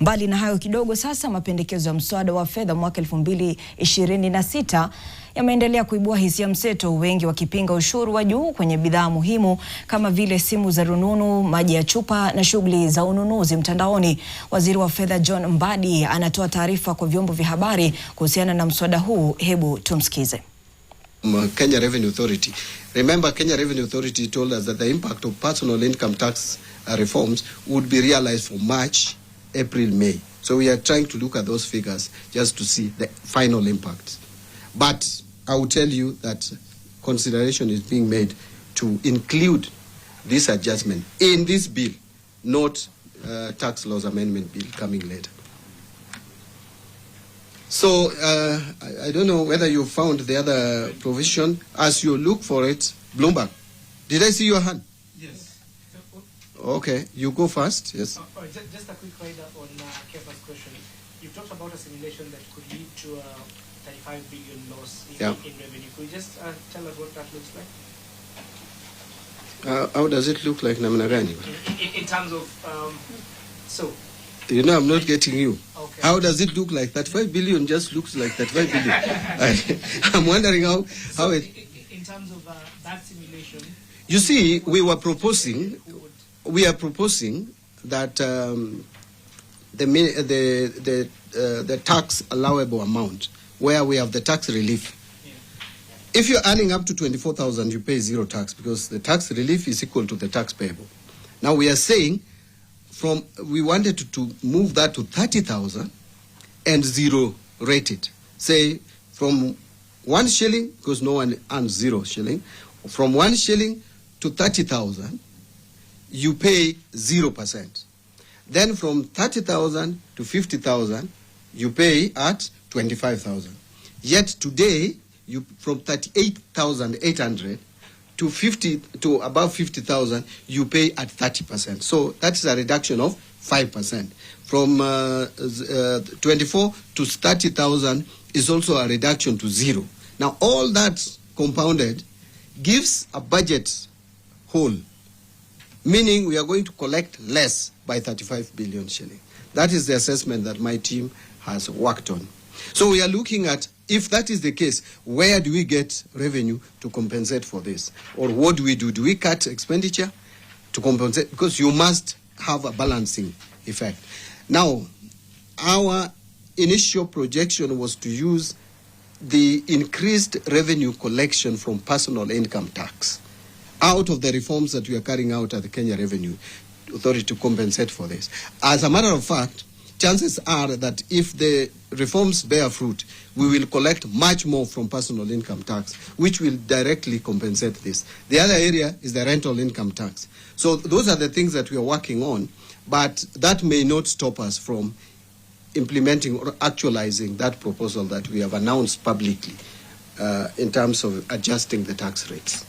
Mbali na hayo kidogo sasa, mapendekezo ya mswada wa fedha mwaka 2026 yameendelea kuibua hisia mseto, wengi wakipinga ushuru wa juu kwenye bidhaa muhimu kama vile simu za rununu, maji ya chupa na shughuli za ununuzi mtandaoni. Waziri wa fedha John Mbadi anatoa taarifa kwa vyombo vya habari kuhusiana na mswada huu. Hebu tumsikize. Kenya Revenue Authority. Remember, Kenya Revenue Authority told us that the impact of personal income tax reforms would be realized for March, April, May. So we are trying to look at those figures just to see the final impact. But I will tell you that consideration is being made to include this adjustment in this bill, not tax laws amendment bill coming later. So I don't know whether you found the other provision. As you look for it, Bloomberg, did I see your hand? Yes. Okay, you go first. Yes. Just a quick rider on Kepa's question. You talked about a simulation that could lead to a 35 billion loss in revenue. Could you just tell us what that looks like? How does it look like, Naminagani? In terms of so. You know, I'm not getting you. Okay. How does it look like? 35 billion just looks like 35 billion. I'm wondering how it... In terms of that simulation... You see, we are proposing that the tax allowable amount, where we have the tax relief. Yeah. If you're earning up to 24,000, you pay zero tax because the tax relief is equal to the tax payable. Now we are saying we wanted to move that to 30,000 and zero rate it. Say from 1 shilling, because no one earns 0 shilling, from 1 shilling to 30,000, you pay 0%. Then from 30,000 to 50,000, you pay at 25,000. Yet today, you from 38,800 to above 50,000, you pay at 30%. So that's a reduction of 5%. From 24 to 30,000 is also a reduction to 0. Now all that compounded gives a budget whole, meaning we are going to collect less by 35 billion shilling. That is the assessment that my team has worked on. So we are looking at, if that is the case, where do we get revenue to compensate for this? Or what do we do? Do we cut expenditure to compensate? Because you must have a balancing effect. Now, our initial projection was to use the increased revenue collection from personal income tax out of the reforms that we are carrying out at the Kenya Revenue Authority to compensate for this. As a matter of fact, chances are that if the reforms bear fruit, we will collect much more from personal income tax, which will directly compensate this. The other area is the rental income tax. So those are the things that we are working on, but that may not stop us from implementing or actualizing that proposal that we have announced publicly in terms of adjusting the tax rates.